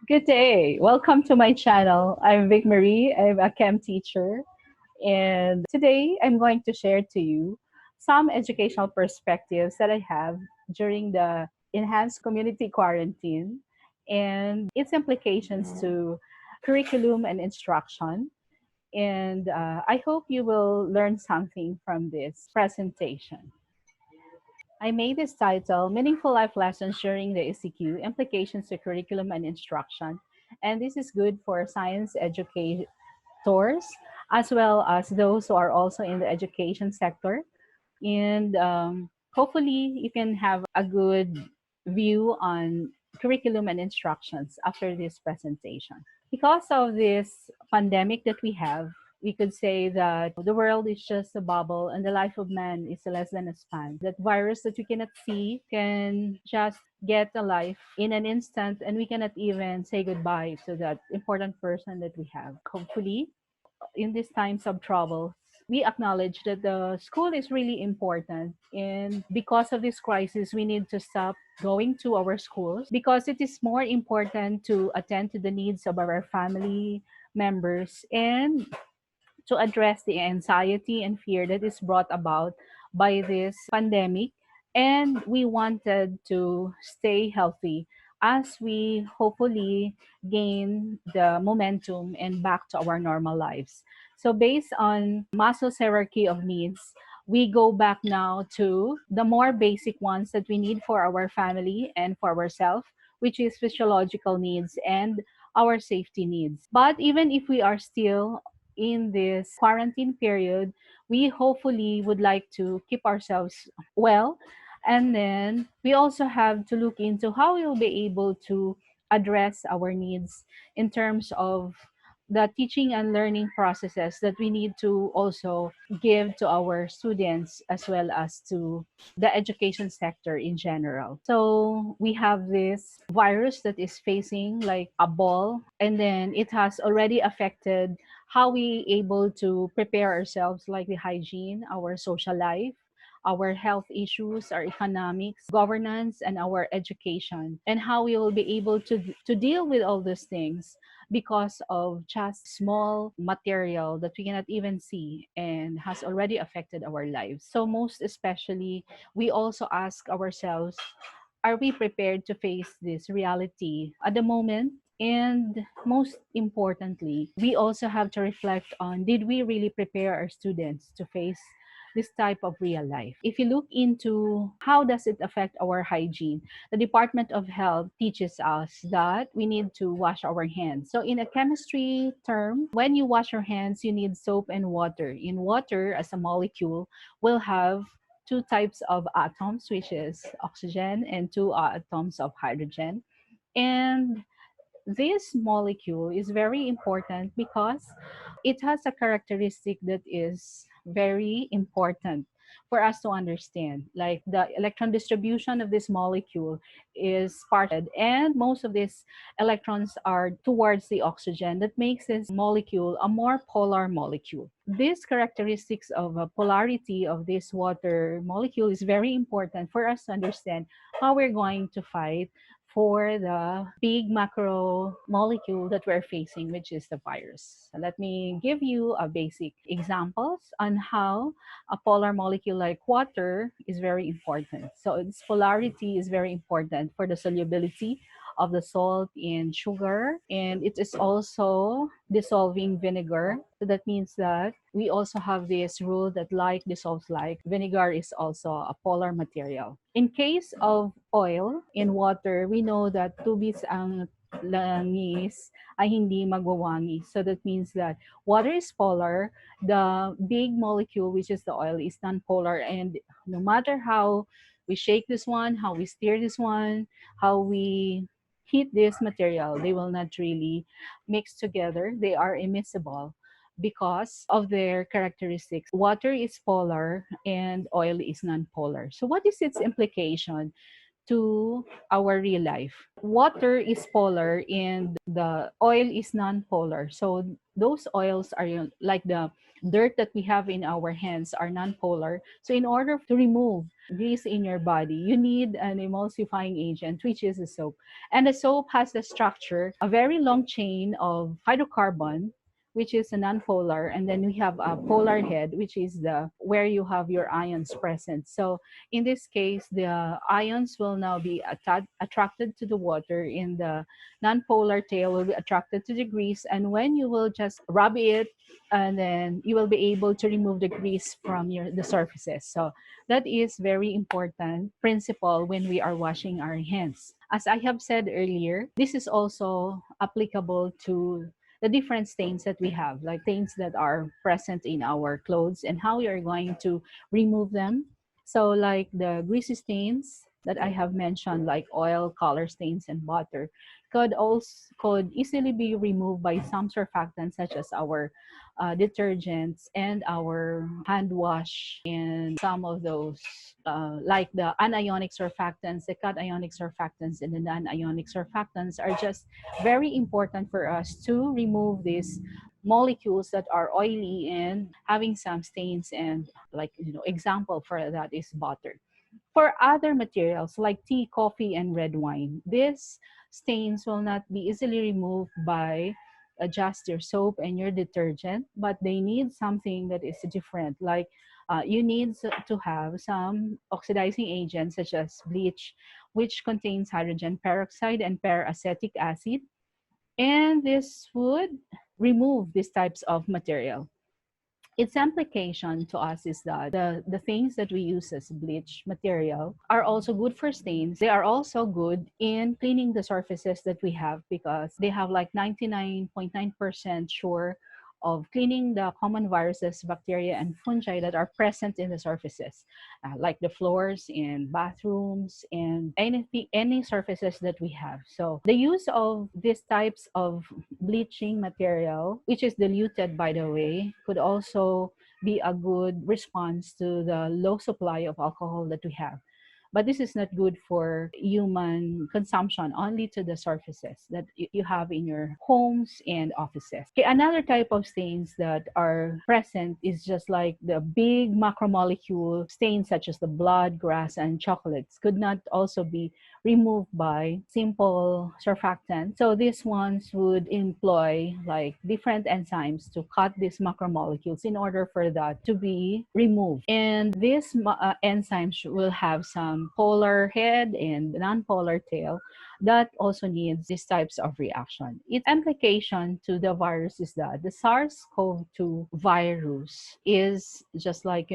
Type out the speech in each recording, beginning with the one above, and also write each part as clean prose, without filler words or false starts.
Good day. Welcome to my channel. I'm Vic Marie. I'm a chem teacher. And today I'm going to share to you some educational perspectives that I have during the enhanced community quarantine and its implications to curriculum and instruction. And I hope you will learn something from this presentation. I made this title Meaningful Life Lessons During the ECQ Implications to Curriculum and Instruction. And this is good for science educators as well as those who are also in the education sector. And hopefully, you can have a good view on curriculum and instructions after this presentation. Because of this pandemic that we have, we could say that the world is just a bubble and the life of man is less than a span. That virus that we cannot see can just get a life in an instant, and we cannot even say goodbye to that important person that we have. Hopefully, in these times of trouble, we acknowledge that the school is really important. And because of this crisis, we need to stop going to our schools because it is more important to attend to the needs of our family members and to address the anxiety and fear that is brought about by this pandemic. And we wanted to stay healthy as we hopefully gain the momentum and back to our normal lives. So, based on Maslow's hierarchy of needs, we go back now to the more basic ones that we need for our family and for ourselves, which is physiological needs and our safety needs. But even if we are still in this quarantine period, we hopefully would like to keep ourselves well. And then we also have to look into how we'll be able to address our needs in terms of the teaching and learning processes that we need to also give to our students as well as to the education sector in general. So we have this virus that is facing like a ball, and then it has already affected how we able to prepare ourselves, like the hygiene, our social life, our health issues, our economics, governance, and our education, and how we will be able to deal with all these things because of just small material that we cannot even see and has already affected our lives. So most especially, we also ask ourselves, are we prepared to face this reality at the moment? And most importantly, we also have to reflect on, did we really prepare our students to face this type of real life? If you look into how does it affect our hygiene, the Department of Health teaches us that we need to wash our hands. So in a chemistry term, when you wash your hands, you need soap and water. In water, as a molecule, will have two types of atoms, which is oxygen, and two atoms of hydrogen. And this molecule is very important because it has a characteristic that is very important for us to understand. Like the electron distribution of this molecule is parted, and most of these electrons are towards the oxygen. That makes this molecule a more polar molecule. These characteristics of a polarity of this water molecule is very important for us to understand how we're going to fight for the big macro molecule that we're facing, which is the virus. So let me give you a basic examples on how a polar molecule like water is very important. So its polarity is very important for the solubility of the salt in sugar, and it is also dissolving vinegar. So that means that we also have this rule that like dissolves like. Vinegar is also a polar material. In case of oil in water, we know that tubis ang langis ay hindi magwawangi. So that means that water is polar, the big molecule, which is the oil, is non-polar. And no matter how we shake this one, how we stir this one, how we heat this material, they will not really mix together. They are immiscible because of their characteristics. Water is polar and oil is non-polar. So what is its implication to our real life? Water is polar and the oil is non-polar. So those oils are like the dirt that we have in our hands are non-polar. So in order to remove grease in your body, you need an emulsifying agent, which is a soap. And the soap has the structure, a very long chain of hydrocarbon, which is a non-polar, and then we have a polar head, which is the where you have your ions present. So in this case, the ions will now be attracted to the water, in the non-polar tail will be attracted to the grease, and when you will just rub it, and then you will be able to remove the grease from the surfaces. So that is very important principle when we are washing our hands. As I have said earlier, this is also applicable to the different stains that we have, like stains that are present in our clothes and how we are going to remove them. So like the greasy stains that I have mentioned, like oil, color stains, and butter, could easily be removed by some surfactants such as our detergents and our hand wash, and some of those like the anionic surfactants, the cationic surfactants, and the non-ionic surfactants are just very important for us to remove these molecules that are oily and having some stains. And like, example for that is butter. For other materials like tea, coffee, and red wine, these stains will not be easily removed by just your soap and your detergent, but they need something that is different. Like you need to have some oxidizing agents such as bleach, which contains hydrogen peroxide and peracetic acid, and this would remove these types of material. Its implication to us is that the things that we use as bleach material are also good for stains. They are also good in cleaning the surfaces that we have, because they have like 99.9% sure of cleaning the common viruses, bacteria, and fungi that are present in the surfaces, like the floors in bathrooms and any surfaces that we have. So the use of these types of bleaching material, which is diluted by the way, could also be a good response to the low supply of alcohol that we have. But this is not good for human consumption, only to the surfaces that you have in your homes and offices. Okay, another type of stains that are present is just like the big macromolecule stains, such as the blood, grass, and chocolates, could not also be removed by simple surfactant. So these ones would employ like different enzymes to cut these macromolecules in order for that to be removed. And these enzymes will have some polar head and non-polar tail that also needs these types of reaction. Its implication to the virus is that the SARS-CoV-2 virus is just like,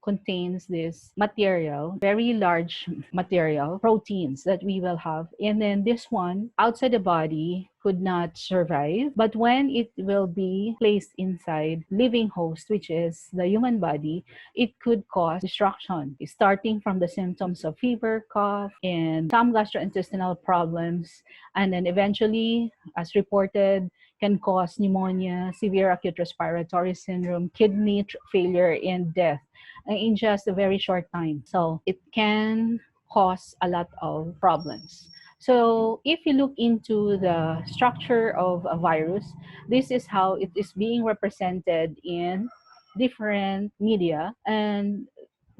contains this material, very large material, proteins that we will have. And then this one outside the body could not survive. But when it will be placed inside living host, which is the human body, it could cause destruction, starting from the symptoms of fever, cough, and some gastrointestinal problems. And then eventually, as reported, can cause pneumonia, severe acute respiratory syndrome, kidney failure, and death in just a very short time. So it can cause a lot of problems. So if you look into the structure of a virus, this is how it is being represented in different media. And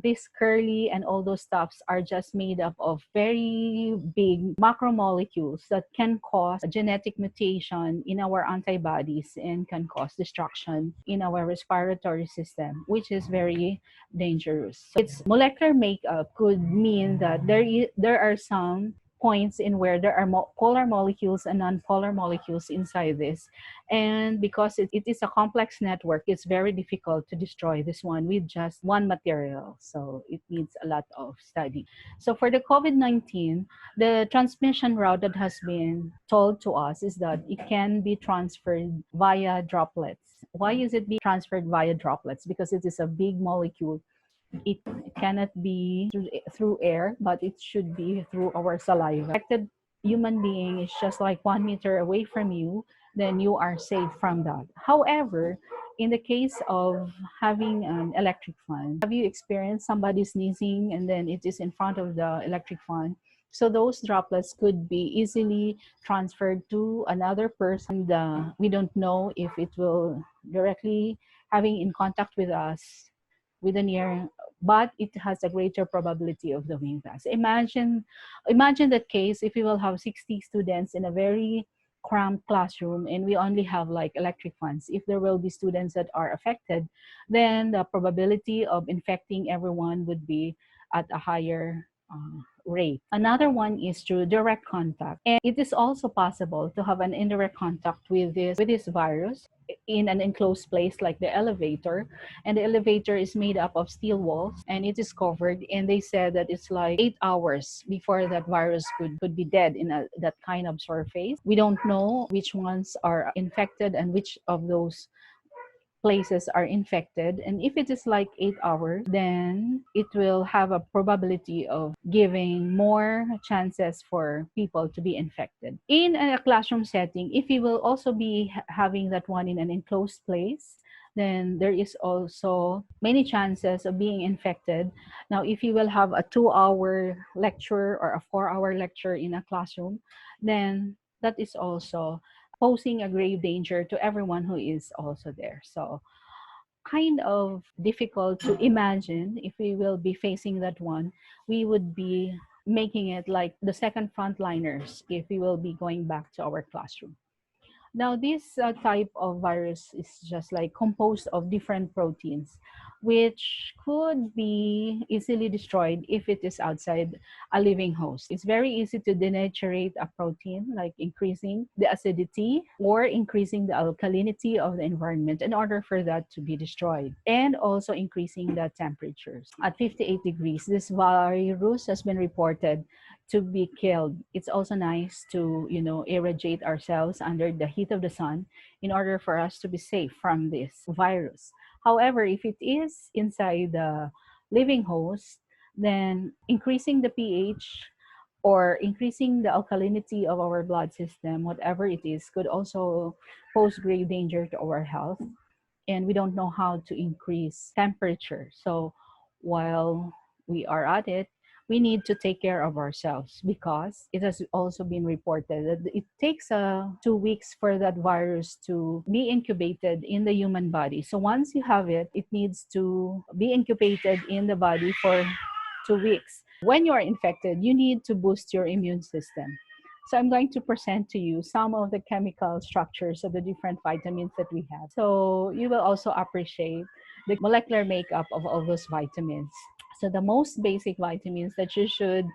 this curly and all those stuffs are just made up of very big macromolecules that can cause a genetic mutation in our antibodies and can cause destruction in our respiratory system, which is very dangerous. So its molecular makeup could mean that there are some points in where there are polar molecules and non-polar molecules inside this. And because it is a complex network, it's very difficult to destroy this one with just one material. So it needs a lot of study. So for the COVID-19, the transmission route that has been told to us is that it can be transferred via droplets. Why is it being transferred via droplets? Because it is a big molecule. It cannot be through air, but it should be through our saliva. Affected human being is just like 1 meter away from you, then you are safe from that. However, in the case of having an electric fan, have you experienced somebody sneezing and then it is in front of the electric fan? So those droplets could be easily transferred to another person. We don't know if it will directly having in contact with us with a near, but it has a greater probability of doing that. So imagine that case if we will have 60 students in a very cramped classroom and we only have like electric fans. If there will be students that are affected, then the probability of infecting everyone would be at a higher rate. Another one is through direct contact. And it is also possible to have an indirect contact with this virus in an enclosed place like the elevator. And the elevator is made up of steel walls and it is covered. And they said that it's like 8 hours before that virus could be dead in that kind of surface. We don't know which ones are infected and which of those places are infected. And if it is like 8 hours, then it will have a probability of giving more chances for people to be infected. In a classroom setting, if you will also be having that one in an enclosed place, then there is also many chances of being infected. Now, if you will have a 2 hour lecture or a 4 hour lecture in a classroom, then that is also posing a grave danger to everyone who is also there. So, kind of difficult to imagine if we will be facing that one. We would be making it like the second frontliners if we will be going back to our classroom. Now, this type of virus is just like composed of different proteins, which could be easily destroyed if it is outside a living host. It's very easy to denaturate a protein, like increasing the acidity or increasing the alkalinity of the environment in order for that to be destroyed, and also increasing the temperatures. At 58 degrees, this virus has been reported to be killed. It's also nice to, irradiate ourselves under the heat of the sun in order for us to be safe from this virus. However, if it is inside the living host, then increasing the pH or increasing the alkalinity of our blood system, whatever it is, could also pose grave danger to our health. And we don't know how to increase temperature. So while we are at it, we need to take care of ourselves because it has also been reported that it takes 2 weeks for that virus to be incubated in the human body. So once you have it, it needs to be incubated in the body for 2 weeks. When you are infected, you need to boost your immune system. So I'm going to present to you some of the chemical structures of the different vitamins that we have. So you will also appreciate the molecular makeup of all those vitamins. So the most basic vitamins that you should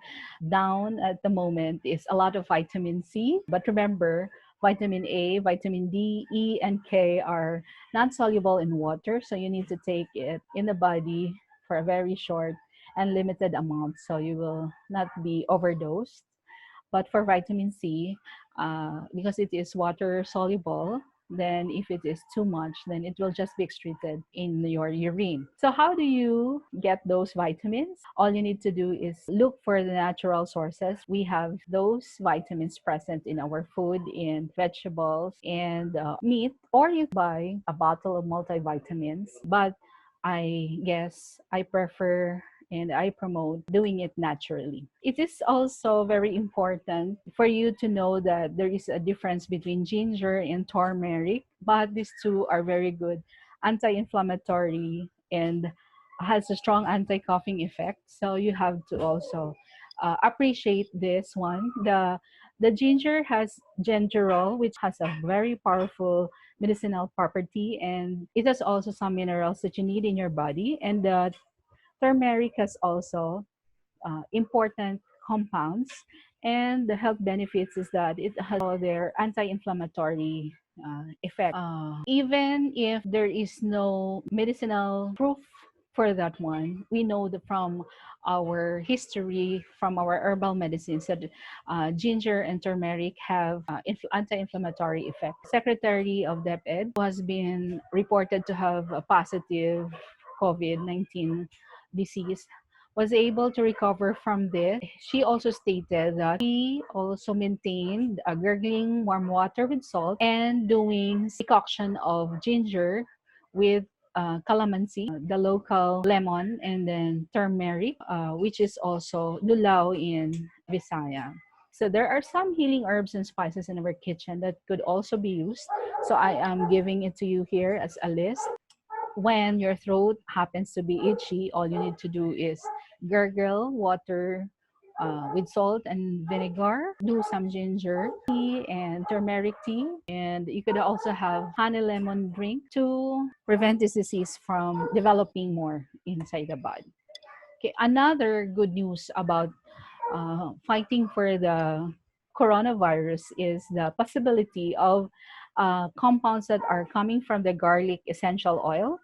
down at the moment is a lot of vitamin C. But remember, vitamin A, vitamin D, E, and K are not soluble in water. So you need to take it in the body for a very short and limited amount so you will not be overdosed. But for vitamin C, because it is water soluble, then if it is too much, then it will just be excreted in your urine. So how do you get those vitamins? All you need to do is look for the natural sources. We have those vitamins present in our food, in vegetables, and meat, or you buy a bottle of multivitamins. But I guess I prefer and I promote doing it naturally. It is also very important for you to know that there is a difference between ginger and turmeric, but these two are very good anti-inflammatory and has a strong anti-coughing effect. So you have to also appreciate this one. The ginger has gingerol, which has a very powerful medicinal property, and it has also some minerals that you need in your body. And the turmeric has also important compounds, and the health benefits is that it has all their anti-inflammatory effect. Even if there is no medicinal proof for that one, we know that from our history, from our herbal medicines, that ginger and turmeric have anti-inflammatory effect. Secretary of DepEd, who has been reported to have a positive COVID-19 disease, was able to recover from this. She also stated that he also maintained gurgling warm water with salt and doing decoction of ginger with calamansi, the local lemon, and then turmeric, which is also lulaw in Visaya. So there are some healing herbs and spices in our kitchen that could also be used. So I am giving it to you here as a list. When your throat happens to be itchy, all you need to do is gargle water with salt and vinegar, do some ginger tea and turmeric tea, and you could also have honey lemon drink to prevent this disease from developing more inside the body. Okay, another good news about fighting for the coronavirus is the possibility of compounds that are coming from the garlic essential oil.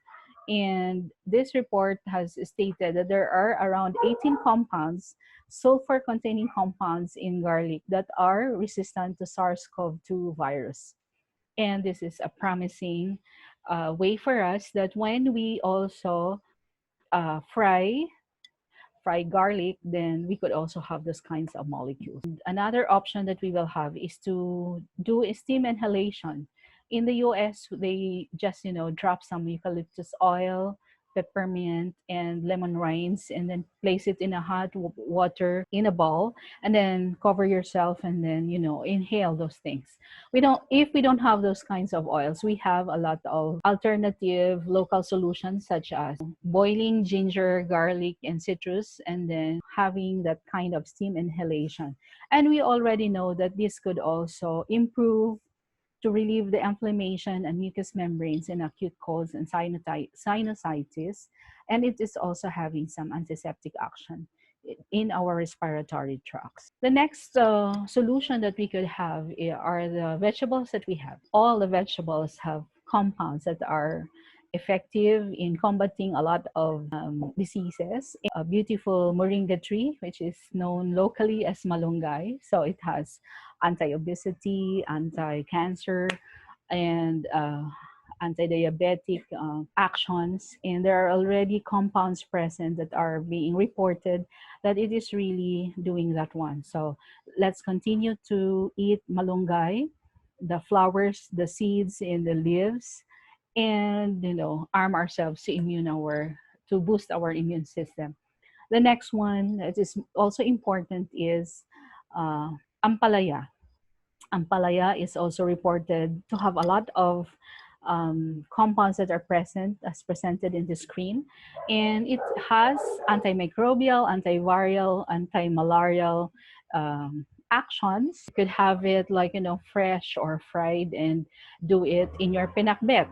And this report has stated that there are around 18 compounds, sulfur containing compounds in garlic that are resistant to SARS-CoV-2 virus. And this is a promising way for us that when we also fry garlic, then we could also have those kinds of molecules. And another option that we will have is to do a steam inhalation. In the US, they just, drop some eucalyptus oil, peppermint, and lemon rinds, and then place it in a hot water in a bowl, and then cover yourself, and then, inhale those things. If we don't have those kinds of oils, we have a lot of alternative local solutions such as boiling ginger, garlic, and citrus, and then having that kind of steam inhalation. And we already know that this could also improve to relieve the inflammation and mucous membranes in acute colds and sinusitis. And it is also having some antiseptic action in our respiratory tracts. The next solution that we could have are the vegetables that we have. All the vegetables have compounds that are effective in combating a lot of diseases. A beautiful Moringa tree, which is known locally as malunggay. So it has anti-obesity, anti-cancer, and anti-diabetic actions. And there are already compounds present that are being reported that it is really doing that one. So let's continue to eat malunggay, the flowers, the seeds, and the leaves, and arm ourselves to boost our immune system. The next one that is also important is ampalaya. Ampalaya is also reported to have a lot of compounds that are present as presented in the screen. And it has antimicrobial, antiviral, anti-malarial actions. You could have it like, fresh or fried and do it in your pinakbet.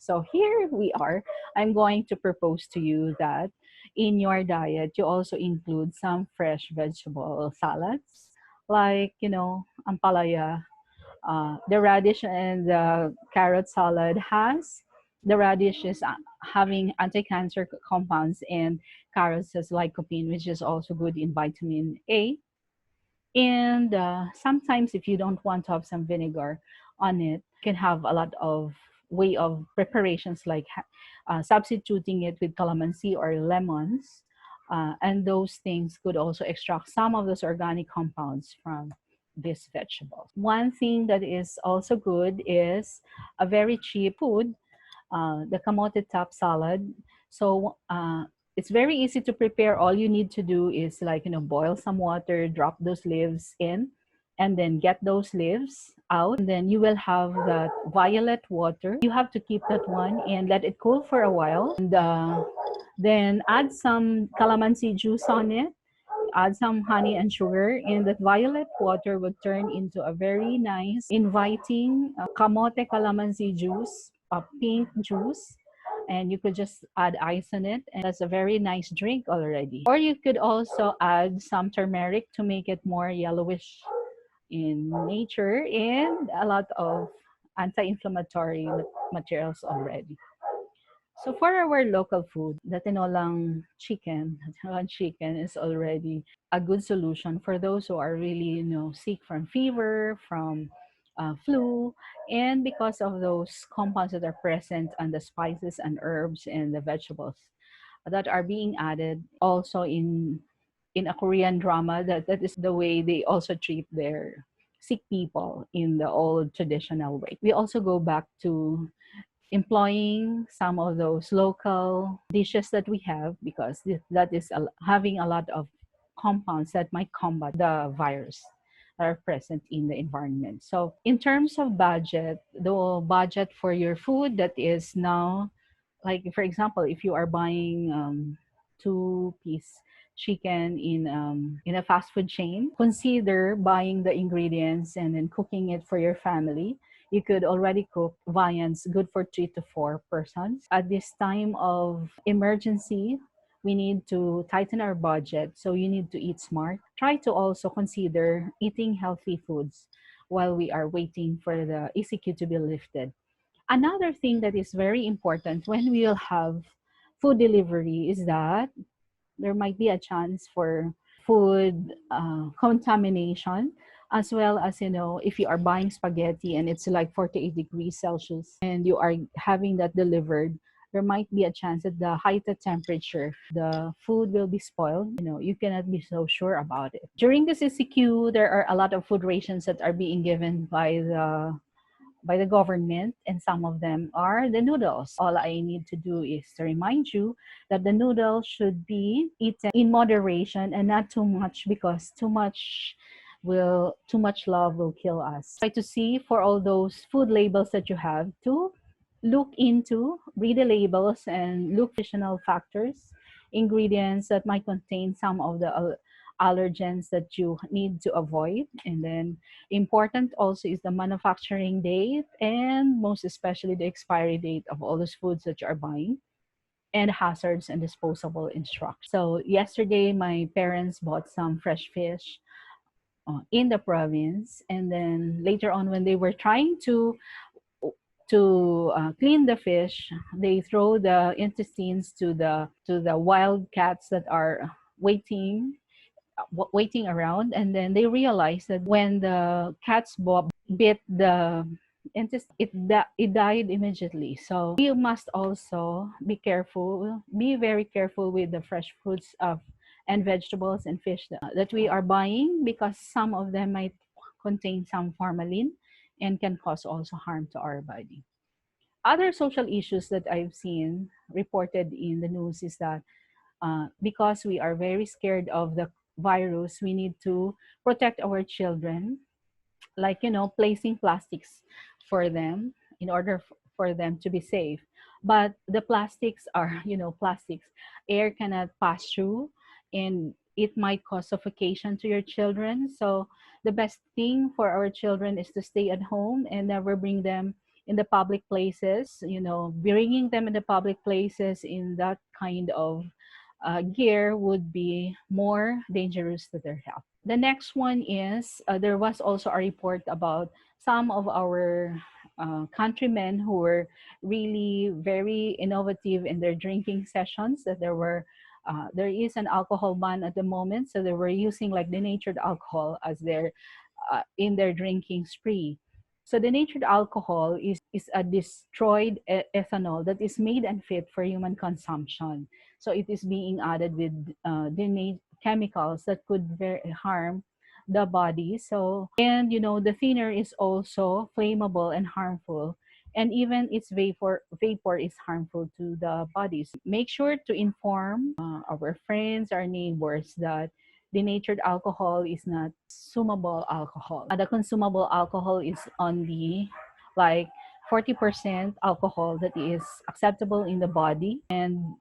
So here we are. I'm going to propose to you that in your diet, you also include some fresh vegetable salads like, ampalaya, the radish and the carrot salad has the radish is having anti-cancer compounds, and carrots has lycopene, which is also good in vitamin A. And sometimes if you don't want to have some vinegar on it, you can have a lot of way of preparations like substituting it with calamansi or lemons. And those things could also extract some of those organic compounds from these vegetables. One thing that is also good is a very cheap food, the kamote top salad. So it's very easy to prepare. All you need to do is like, boil some water, drop those leaves in, and then get those leaves out. And then you will have that violet water. You have to keep that one and let it cool for a while. And then add some calamansi juice on it, add some honey and sugar, and that violet water would turn into a very nice, inviting kamote calamansi juice, a pink juice. And you could just add ice on it, and that's a very nice drink already. Or you could also add some turmeric to make it more yellowish in nature, and a lot of anti-inflammatory materials already. So for our local food, the tinolang chicken is already a good solution for those who are really, sick from fever, from flu, and because of those compounds that are present on the spices and herbs and the vegetables that are being added also in a Korean drama, that is the way they also treat their sick people in the old traditional way. We also go back to employing some of those local dishes that we have, because that is having a lot of compounds that might combat the virus that are present in the environment. So in terms of budget, the budget for your food that is now like for example, if you are buying two-piece chicken in a fast food chain, consider buying the ingredients and then cooking it for your family. You could already cook viands good for 3 to 4 persons. At this time of emergency, we need to tighten our budget, so you need to eat smart. Try to also consider eating healthy foods while we are waiting for the ECQ to be lifted. Another thing that is very important when we will have food delivery is that there might be a chance for food contamination, as well as, if you are buying spaghetti and it's like 48 degrees Celsius and you are having that delivered, there might be a chance that the height of temperature, the food will be spoiled. You cannot be so sure about it. During the CCQ, there are a lot of food rations that are being given by the government, and some of them are the noodles. All I need to do is to remind you that the noodles should be eaten in moderation and not too much, because too much love will kill us. Try to see for all those food labels that you have to read the labels and look for additional factors, ingredients that might contain some of the allergens that you need to avoid. And then important also is the manufacturing date, and most especially the expiry date of all those foods that you are buying, and hazards and disposable instructions. So yesterday, my parents bought some fresh fish in the province, and then later on, when they were trying to clean the fish, they throw the intestines to the wild cats that are waiting around, and then they realized that when the cat's bit the intestine, it died immediately. So we must also be very careful with the fresh fruits of and vegetables and fish that we are buying, because some of them might contain some formalin and can cause also harm to our body. Other social issues that I've seen reported in the news is that because we are very scared of the virus, we need to protect our children, like, placing plastics for them in order for them to be safe. But the plastics are, plastics. Air cannot pass through, and it might cause suffocation to your children. So the best thing for our children is to stay at home and never bring them in the public places. Bringing them in the public places in that kind of gear would be more dangerous to their health. The next one is, there was also a report about some of our countrymen who were really very innovative in their drinking sessions, that there is an alcohol ban at the moment, so they were using like denatured alcohol as their in their drinking spree. So denatured alcohol is a destroyed ethanol that is made unfit for human consumption. So it is being added with chemicals that could harm the body. So, and the thinner is also flammable and harmful, and even its vapor is harmful to the bodies. Make sure to inform our friends, our neighbors, that denatured alcohol is not consumable alcohol. The consumable alcohol is only like 40% alcohol that is acceptable in the body, and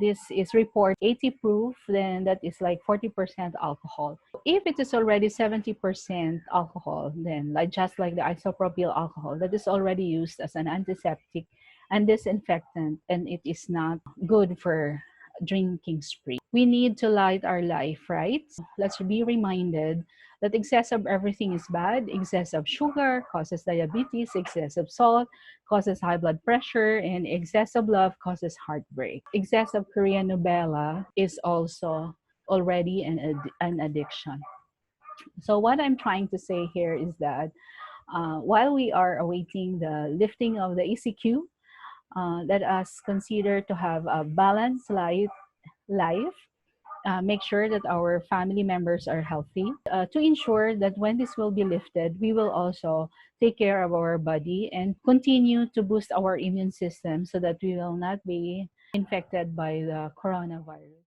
this is report 80 proof, then that is like 40% alcohol. If it is already 70% alcohol, then just like the isopropyl alcohol, that is already used as an antiseptic and disinfectant, and it is not good for drinking spree. We need to light our life, right? So let's be reminded that excess of everything is bad. Excess of sugar causes diabetes, excess of salt causes high blood pressure, and excess of love causes heartbreak. Excess of Korean novella is also already an addiction. So what I'm trying to say here is that while we are awaiting the lifting of the ECQ, let us consider to have a balanced life. Make sure that our family members are healthy, to ensure that when this will be lifted, we will also take care of our body and continue to boost our immune system so that we will not be infected by the coronavirus.